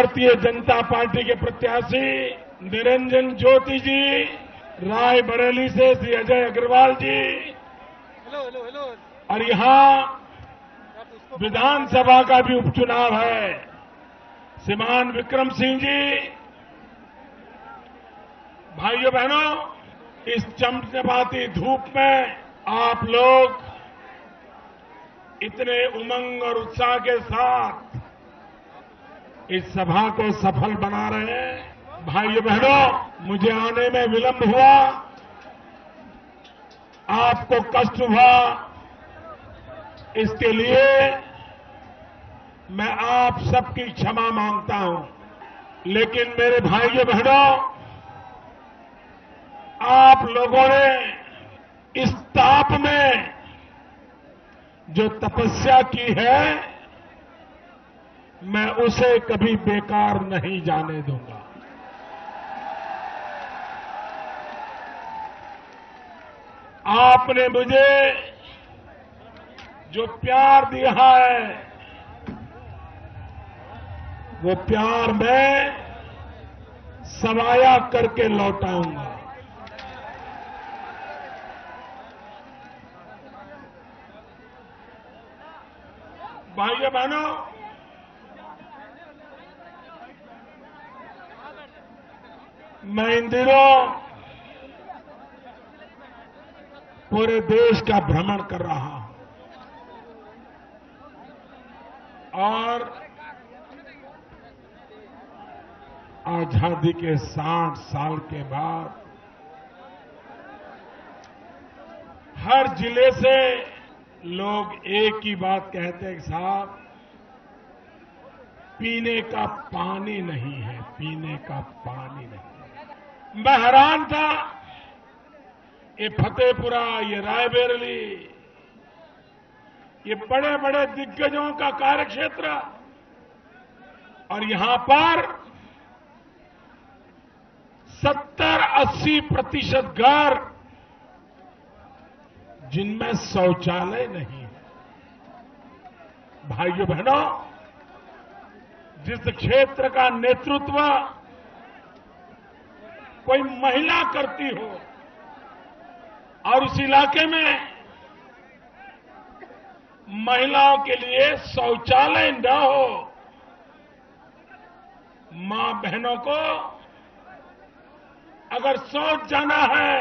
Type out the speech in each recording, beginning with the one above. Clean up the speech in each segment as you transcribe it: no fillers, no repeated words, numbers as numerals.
Bharatiya Janata party के प्रत्याशी निरंजन ज्योति जी, रायबरेली से श्री अजय अग्रवाल जी, और यहां विधानसभा का भी उपचुनाव है, श्रीमान विक्रम सिंह जी। भाइयों बहनों, इस चमचमाती धूप में आप लोग इतने उमंग और उत्साह के साथ इस सभा को सफल बना रहे हैं। भाइयों बहनों, मुझे आने में विलंब हुआ, आपको कष्ट हुआ, इसके लिए मैं आप सबकी क्षमा मांगता हूं। लेकिन मेरे भाइयों बहनों, आप लोगों ने इस ताप में जो तपस्या की है, मैं उसे कभी बेकार नहीं जाने दूंगा। आपने मुझे जो प्यार दिया है, वो प्यार मैं समाया करके लौटाऊंगा। भाइयों बहनों, मैं इन दिनों पूरे देश का भ्रमण कर रहा हूं और आजादी के 60 साल के बाद हर जिले से लोग एक ही बात कहते हैं कि साहब, पीने का पानी नहीं है, पीने का पानी नहीं है। मैं हैरान था, ये फतेहपुरा, ये रायबरेली, ये बड़े बड़े दिग्गजों का कार्यक्षेत्र, और यहां पर 70-80% घर जिनमें शौचालय नहीं है। भाइयों बहनों, जिस क्षेत्र का नेतृत्व कोई महिला करती हो और उस इलाके में महिलाओं के लिए शौचालय न हो, मां बहनों को अगर शौच जाना है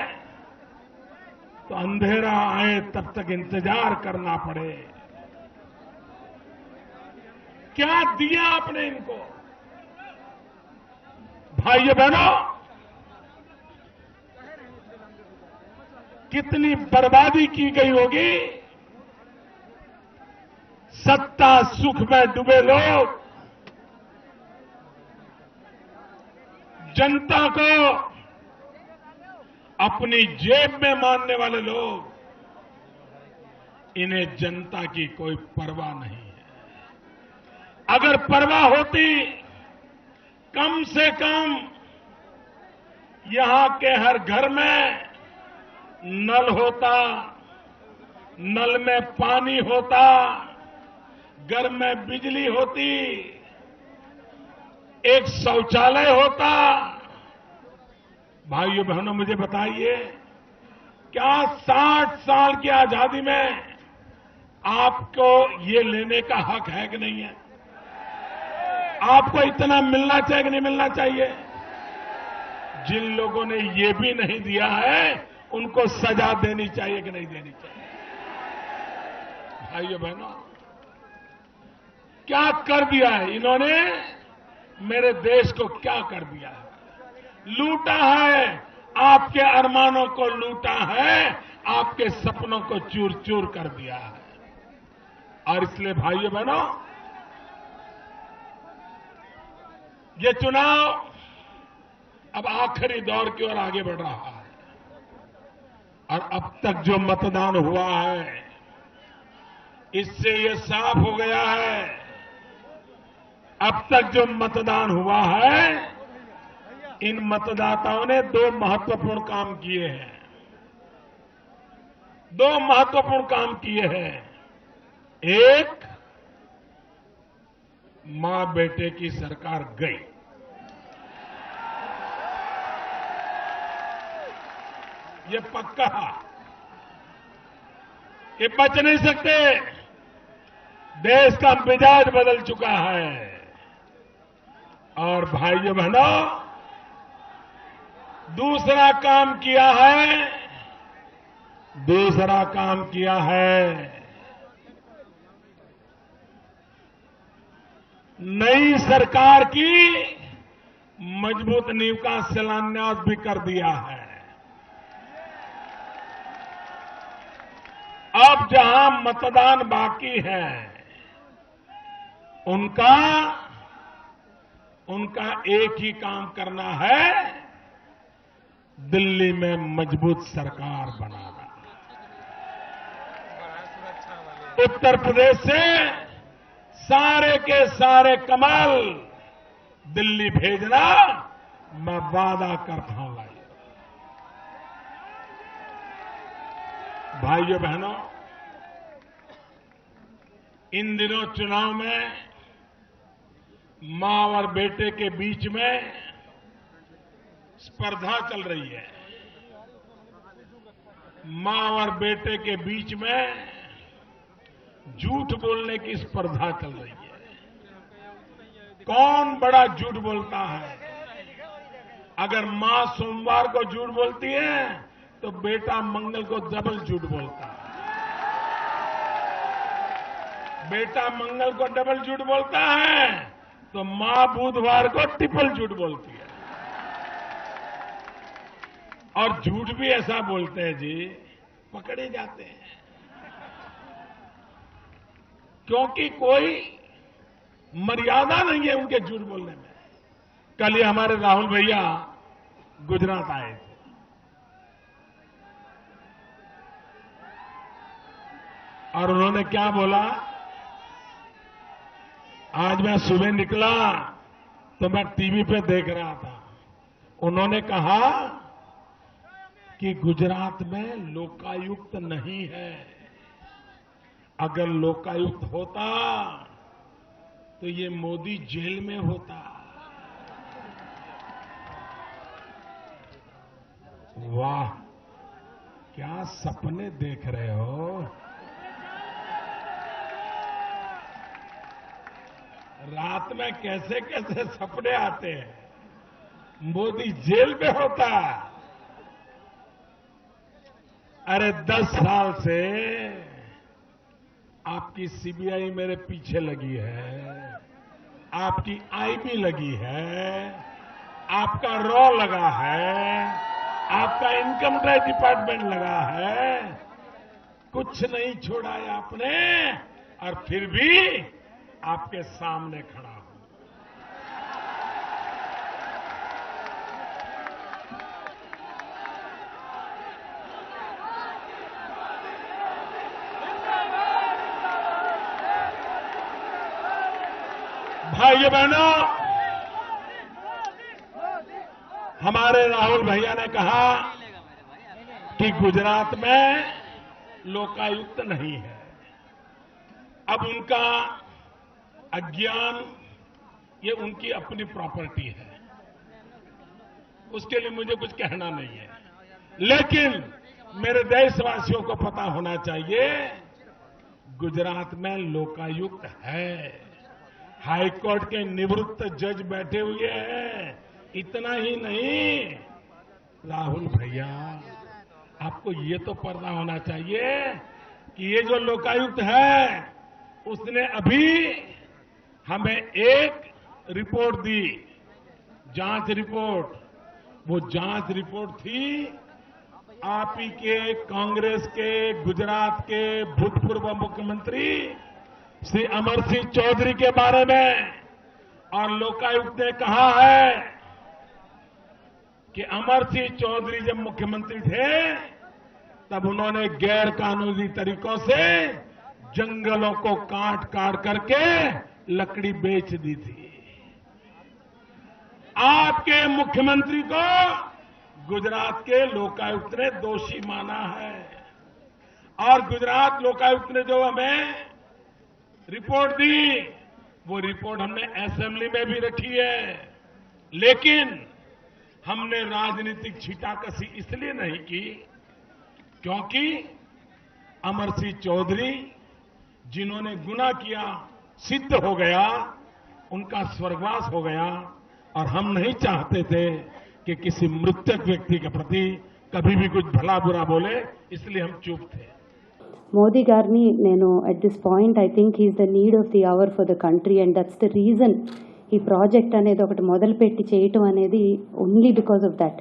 तो अंधेरा आए तब तक इंतजार करना पड़े। क्या दिया आपने इनको? भाइयों बहनों, कितनी बर्बादी की गई होगी। सत्ता सुख में डूबे लोग जनता को अपनी जेब में मानने वाले लोग, इन्हें जनता की कोई परवाह नहीं है। अगर परवाह होती, कम से कम यहां के हर घर में नल होता, नल में पानी होता, घर में बिजली होती, एक शौचालय होता। भाइयों बहनों, मुझे बताइए, क्या 60 साल की आजादी में आपको ये लेने का हक है कि नहीं है? आपको इतना मिलना चाहिए कि नहीं मिलना चाहिए? जिन लोगों ने ये भी नहीं दिया है, उनको सजा देनी चाहिए कि नहीं देनी चाहिए? भाइयों बहनों, क्या कर दिया है इन्होंने? मेरे देश को क्या कर दिया है? लूटा है, आपके अरमानों को लूटा है, आपके सपनों को चूर चूर कर दिया है। और इसलिए भाइयों बहनों, ये चुनाव अब आखिरी दौर की ओर आगे बढ़ रहा है और अब तक जो मतदान हुआ है, इससे ये साफ हो गया है, अब तक जो मतदान हुआ है, इन मतदाताओं ने 2 महत्वपूर्ण काम किए हैं। 2 महत्वपूर्ण काम किए हैं। एक, मां बेटे की सरकार गई। ये पक्का, ये बच नहीं सकते। देश का मिजाज बदल चुका है। और भाइयों बहनों, दूसरा काम किया है, नई सरकार की मजबूत नींव का शिलान्यास भी कर दिया है। अब जहां मतदान बाकी है, उनका एक ही काम करना है, दिल्ली में मजबूत सरकार बनाना। उत्तर प्रदेश से सारे के सारे कमल दिल्ली भेजना मैं वादा करता हूं। भाइयों बहनों, इन दिनों चुनाव में मां और बेटे के बीच में स्पर्धा चल रही है। मां और बेटे के बीच में झूठ बोलने की स्पर्धा चल रही है। कौन बड़ा झूठ बोलता है? अगर मां सोमवार को झूठ बोलती है तो बेटा मंगल को डबल झूठ बोलता है। बेटा मंगल को डबल झूठ बोलता है तो मां बुधवार को ट्रिपल झूठ बोलती है। और झूठ भी ऐसा बोलते हैं जी, पकड़े जाते हैं, क्योंकि कोई मर्यादा नहीं है उनके झूठ बोलने में। कल ही हमारे राहुल भैया गुजरात आए थे। और उन्होंने क्या बोला? आज मैं सुबह निकला तो मैं टीवी पे देख रहा था। उन्होंने कहा कि गुजरात में लोकायुक्त नहीं है। अगर लोकायुक्त होता तो ये मोदी जेल में होता। वाह, क्या सपने देख रहे हो। रात में कैसे कैसे सपने आते हैं। मोदी जेल में होता। अरे 10 साल से आपकी सीबीआई मेरे पीछे लगी है, आपकी आईबी लगी है, आपका रॉ लगा है, आपका इनकम टैक्स डिपार्टमेंट लगा है। कुछ नहीं छोड़ा है आपने, और फिर भी आपके सामने खड़ा हूं। भाइयों बहनों, हमारे राहुल भैया ने कहा कि गुजरात में लोकायुक्त नहीं है। अब उनका अज्ञान, ये उनकी अपनी प्रॉपर्टी है, उसके लिए मुझे कुछ कहना नहीं है। लेकिन मेरे देशवासियों को पता होना चाहिए, गुजरात में लोकायुक्त है। हाईकोर्ट के निवृत्त जज बैठे हुए हैं। इतना ही नहीं, राहुल भैया, आपको ये तो पता होना चाहिए कि ये जो लोकायुक्त है, उसने अभी हमें एक रिपोर्ट दी, जांच रिपोर्ट। वो जांच रिपोर्ट थी आप ही के कांग्रेस के गुजरात के भूतपूर्व मुख्यमंत्री श्री अमर सिंह चौधरी के बारे में। और लोकायुक्त ने कहा है कि अमर सिंह चौधरी जब मुख्यमंत्री थे, तब उन्होंने गैर कानूनी तरीकों से जंगलों को काट काट करके लकड़ी बेच दी थी। आपके मुख्यमंत्री को गुजरात के लोकायुक्त ने दोषी माना है। और गुजरात लोकायुक्त ने जो हमें रिपोर्ट दी, वो रिपोर्ट हमने असेंबली में भी रखी है, लेकिन हमने राजनीतिक छींटाकशी इसलिए नहीं की क्योंकि अमर सिंह चौधरी जिन्होंने गुनाह किया सिद्ध हो गया, उनका स्वर्गवास हो गया और हम नहीं चाहते थे कि किसी मृतक व्यक्ति के प्रति कभी भी कुछ भला बुरा बोले, इसलिए हम चुप थे। మోదీ గారిని నేను at this point I think he's the need of the hour for the country and that's the reason ఈ ప్రాజెక్ట్ అనేది ఒకటి మొదలుపెట్టి చేయటం అనేది ఓన్లీ బికాస్ ఆఫ్ దట్.